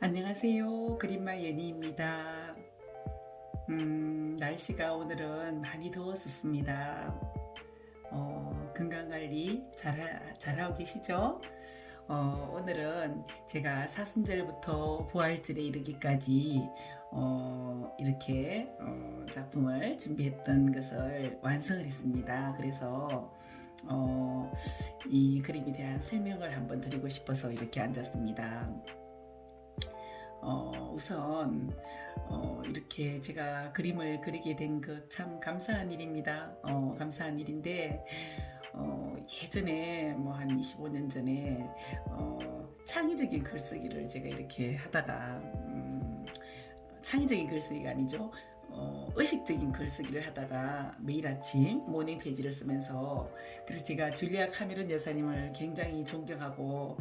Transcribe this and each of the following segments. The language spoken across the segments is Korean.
안녕하세요. 그림마 예니입니다. 날씨가 오늘은 많이 더웠었습니다. 건강관리 잘하고 계시죠? 오늘은 제가 사순절부터 부활절에 이르기까지 이렇게 작품을 준비했던 것을 완성을 했습니다. 그래서 이 그림에 대한 설명을 한번 드리고 싶어서 이렇게 앉았습니다. 우선 이렇게 제가 그림을 그리게 된 것 참 감사한 일입니다. 감사한 일인데 예전에 뭐 한 25년 전에 창의적인 글쓰기를 제가 이렇게 하다가 창의적인 글쓰기가 아니죠. 의식적인 글쓰기를 하다가 매일 아침 모닝 페이지를 쓰면서, 그래서 제가 줄리아 카메론 여사님을 굉장히 존경하고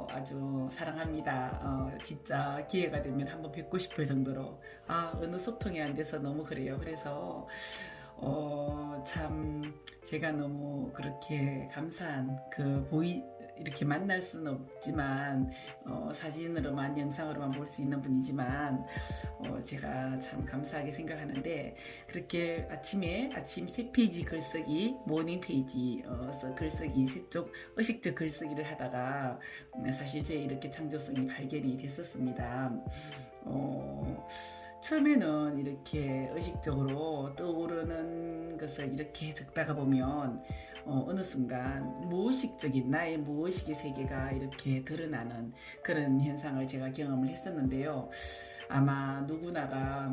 아주 사랑합니다. 진짜 기회가 되면 한번 뵙고 싶을 정도로 어느 소통이 안 돼서 너무 그래요. 그래서 참 제가 너무 그렇게 감사한 이렇게 만날 수는 없지만 사진으로만 영상으로만 볼 수 있는 분이지만 제가 참 감사하게 생각하는데, 그렇게 아침 3페이지 글쓰기 모닝 페이지 글쓰기 세쪽 의식적 글쓰기를 하다가 사실 제 이렇게 창조성이 발견이 됐었습니다. 처음에는 이렇게 의식적으로 떠오르는 것을 이렇게 적다가 보면 어느 순간 나의 무의식의 세계가 이렇게 드러나는 그런 현상을 제가 경험을 했었는데요. 아마 누구나가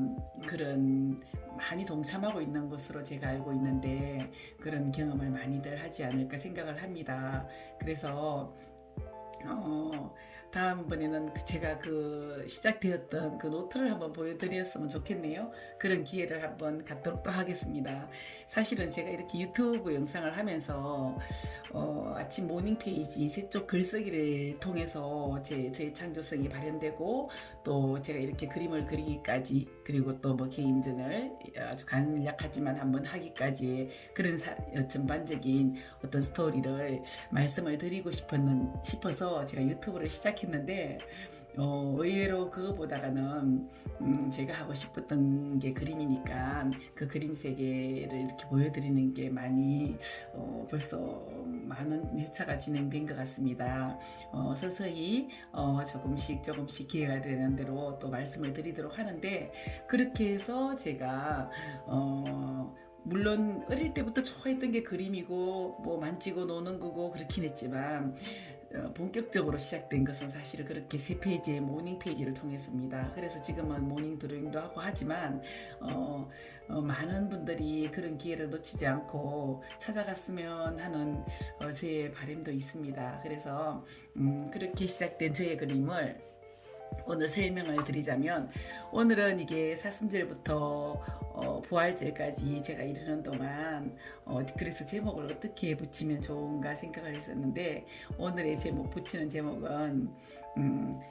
그런 많이 동참하고 있는 것으로 제가 알고 있는데, 그런 경험을 많이들 하지 않을까 생각을 합니다. 그래서 다음번에는 제가 시작되었던 그 노트를 한번 보여드렸으면 좋겠네요. 그런 기회를 한번 갖도록 또 하겠습니다. 사실은 제가 이렇게 유튜브 영상을 하면서 아침 모닝 페이지 세쪽 글쓰기를 통해서 저의 창조성이 발현되고, 또 제가 이렇게 그림을 그리기까지, 그리고 또 뭐 개인전을 아주 간략하지만 한번 하기까지 그런 전반적인 어떤 스토리를 말씀을 드리고 싶어서 제가 유튜브를 시작했는데, 의외로 그거보다는 제가 하고 싶었던 게 그림이니까 그 그림 세계를 이렇게 보여드리는 게 많이 벌써 많은 회차가 진행된 것 같습니다. 서서히 조금씩 기회가 되는 대로 또 말씀을 드리도록 하는데, 그렇게 해서 제가 물론 어릴 때부터 좋아했던 게 그림이고 뭐 만지고 노는 거고 그렇긴 했지만, 본격적으로 시작된 것은 사실 그렇게 3페이지의 모닝 페이지를 통했습니다. 그래서 지금은 모닝 드로잉도 하고 하지만 많은 분들이 그런 기회를 놓치지 않고 찾아갔으면 하는 제 바람도 있습니다. 그래서 그렇게 시작된 저의 그림을 오늘 설명을 드리자면, 오늘은 이게 사순절부터 부활절까지 제가 이르는 동안 그래서 제목을 어떻게 붙이면 좋은가 생각을 했었는데, 오늘의 붙이는 제목은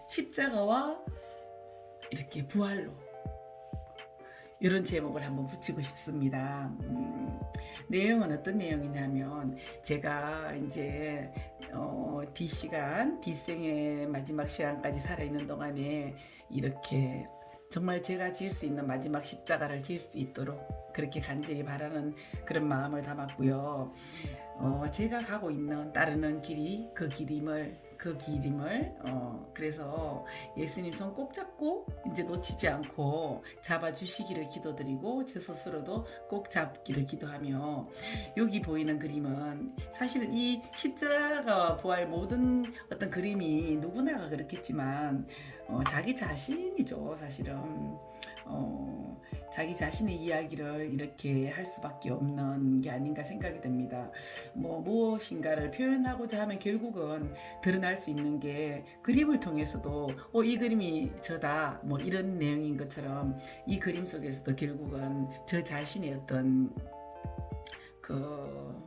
십자가와 이렇게 부활로, 이런 제목을 한번 붙이고 싶습니다. 내용은 어떤 내용이냐면, 제가 이제 뒷생의 마지막 시간까지 살아있는 동안에 이렇게 정말 제가 지을 수 있는 마지막 십자가를 지을 수 있도록 그렇게 간절히 바라는 그런 마음을 담았고요. 제가 가고 있는 따르는 길이 그 길임을 그래서 예수님 손 꼭 잡고 이제 놓치지 않고 잡아주시기를 기도드리고, 제 스스로도 꼭 잡기를 기도하며, 여기 보이는 그림은 사실은 이 십자가와 부활 모든 어떤 그림이 누구나가 그렇겠지만 자기 자신이죠. 사실은 자기 자신의 이야기를 이렇게 할 수밖에 없는 게 아닌가 생각이 듭니다. 무엇인가를 표현하고자 하면 결국은 드러날 수 있는 게 그림을 통해서도 이 그림이 저다 뭐 이런 내용인 것처럼, 이 그림 속에서도 결국은 저 자신의 어떤 그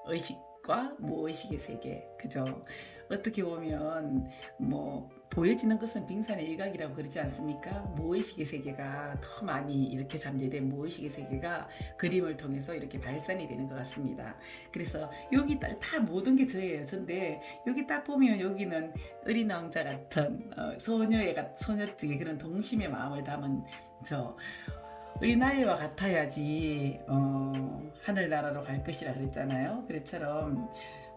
의식과 무의식의 세계, 그죠? 어떻게 보면 뭐 보여지는 것은 빙산의 일각이라고 그러지 않습니까? 무의식의 세계가 더 많이 이렇게 잠재된 무의식의 세계가 그림을 통해서 이렇게 발산이 되는 것 같습니다. 그래서 여기 다 모든 게 저예요. 전데 여기 딱 보면 여기는 어린 왕자 같은 소녀의 그런 동심의 마음을 담은 저 어린아이와 같아야지 하늘나라로 갈 것이라 그랬잖아요. 그래처럼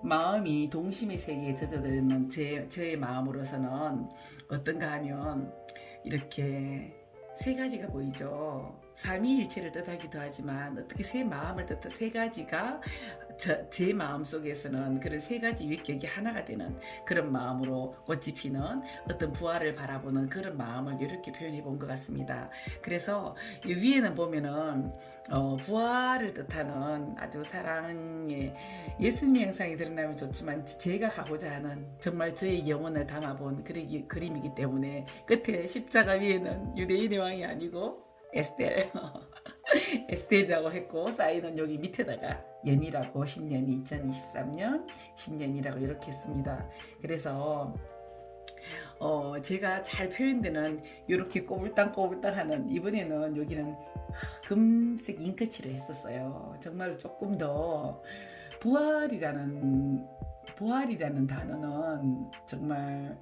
마음이 동심의 세계에 젖어들는 저의 마음으로서는 어떤가 하면 이렇게 세 가지가 보이죠. 삼위일체를 뜻하기도 하지만 어떻게 세 마음을 뜻한 세 가지가 제 마음 속에서는 그런 세 가지 위격이 하나가 되는 그런 마음으로 꽃이 피는 어떤 부활을 바라보는 그런 마음을 이렇게 표현해 본 것 같습니다. 그래서 이 위에는 보면은 부활을 뜻하는 아주 사랑의 예수님의 형상이 드러나면 좋지만 제가 가고자 하는 정말 저의 영혼을 담아본 그림이기 때문에 끝에 십자가 위에는 유대인의 왕이 아니고 에스텔 에스텔이라고 했고 사인은 여기 밑에다가 연이라고 신년이 2023년 신년이라고 이렇게 했습니다. 그래서 제가 잘 표현되는 이렇게 꼬불땅꼬불땅하는 이번에는 여기는 금색 잉크칠을 했었어요. 정말 조금 더 부활이라는 단어는 정말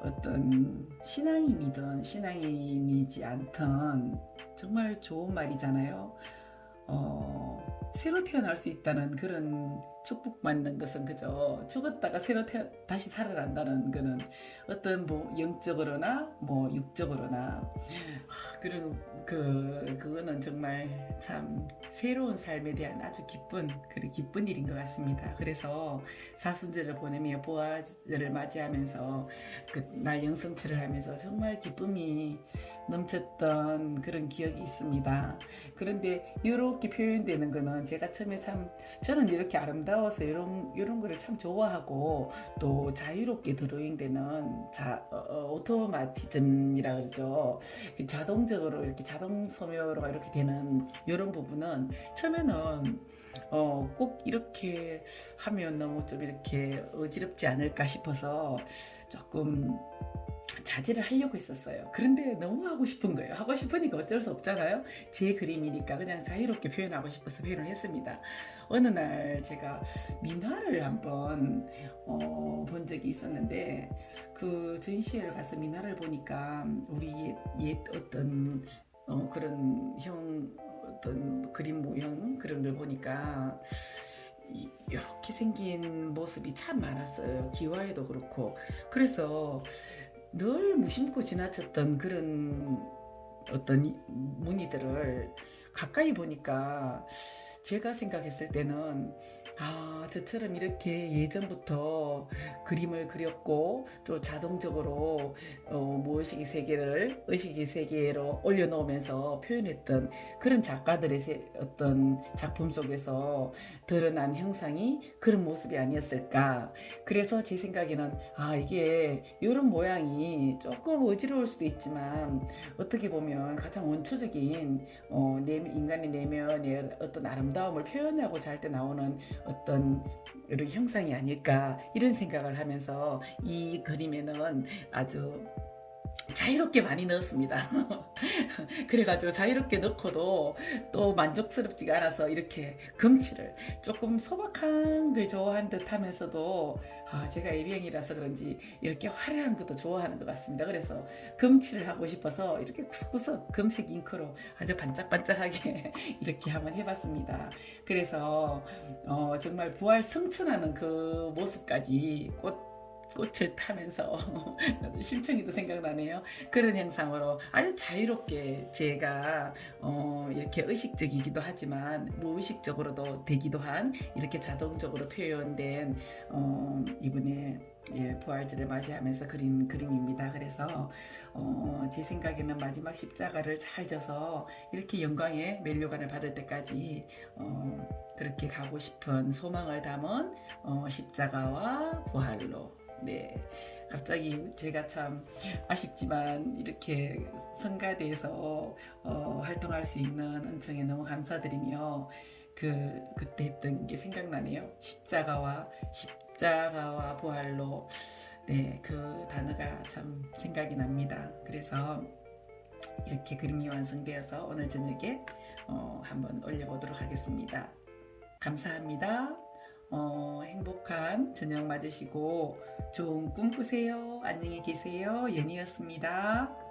어떤 신앙인이든 신앙인이지 않든 정말 좋은 말이잖아요. 새로 태어날 수 있다는 그런 축복받는 것은 그저 죽었다가 다시 살아난다는 거는 어떤 뭐 영적으로나 뭐 육적으로나 그런 그거는 정말 참 새로운 삶에 대한 아주 기쁜 일인 것 같습니다. 그래서 사순절을 보내며 보아즈를 맞이하면서 날 영성철을 하면서 정말 기쁨이 넘쳤던 그런 기억이 있습니다. 그런데 이렇게 표현되는 거는 제가 처음에 저는 이렇게 아름다워서 이런 거를 참 좋아하고 또 자유롭게 드로잉되는 오토마티즘이라 그러죠. 자동적으로 이렇게 자동 소묘가 이렇게 되는 이런 부분은 처음에는 꼭 이렇게 하면 너무 좀 이렇게 어지럽지 않을까 싶어서 조금 자제를 하려고 했었어요. 그런데 너무 하고 싶은 거예요. 하고 싶으니까 어쩔 수 없잖아요. 제 그림이니까 그냥 자유롭게 표현하고 싶어서 표현을 했습니다. 어느 날 제가 민화를 한번 본 적이 있었는데 그 전시회를 가서 민화를 보니까 우리 옛 어떤 그런 어떤 그림 모형 그런 걸 보니까 이렇게 생긴 모습이 참 많았어요. 기와에도 그렇고. 그래서 늘 무심코 지나쳤던 그런 어떤 무늬들을 가까이 보니까 제가 생각했을 때는 저처럼 이렇게 예전부터 그림을 그렸고 또 자동적으로 의식의 세계로 올려놓으면서 표현했던 그런 작가들의 어떤 작품 속에서 드러난 형상이 그런 모습이 아니었을까. 그래서 제 생각에는 이게 이런 모양이 조금 어지러울 수도 있지만 어떻게 보면 가장 원초적인 인간의 내면의 어떤 아름다움을 표현하고자 할 때 나오는 어떤 이런 형상이 아닐까 이런 생각을 하면서 이 그림에는 아주 자유롭게 많이 넣었습니다. 그래가지고 자유롭게 넣고도 또 만족스럽지가 않아서 이렇게 금칠을 조금 소박한 걸 좋아하는 듯 하면서도 제가 AB형이라서 그런지 이렇게 화려한 것도 좋아하는 것 같습니다. 그래서 금칠을 하고 싶어서 이렇게 구석구석 금색 잉크로 아주 반짝반짝하게 이렇게 한번 해봤습니다. 그래서 정말 부활 성천하는 그 모습까지 꽃을 타면서 심청이도 생각나네요. 그런 형상으로 아주 자유롭게 제가 이렇게 의식적이기도 하지만 무의식적으로도 되기도 한 이렇게 자동적으로 표현된 이번에 부활절을 맞이하면서 그린 그림입니다. 그래서 제 생각에는 마지막 십자가를 잘 져서 이렇게 영광의 면류관을 받을 때까지 그렇게 가고 싶은 소망을 담은 십자가와 부활로 갑자기 제가 참 아쉽지만 이렇게 성가대에서 활동할 수 있는 은총에 너무 감사드리며 그때 했던 게 생각나네요. 십자가와 십자가와 부활로 네, 그 단어가 참 생각이 납니다. 그래서 이렇게 그림이 완성되어서 오늘 저녁에 한번 올려보도록 하겠습니다. 감사합니다. 행복한 저녁 맞으시고 좋은 꿈 꾸세요. 안녕히 계세요. 연희였습니다.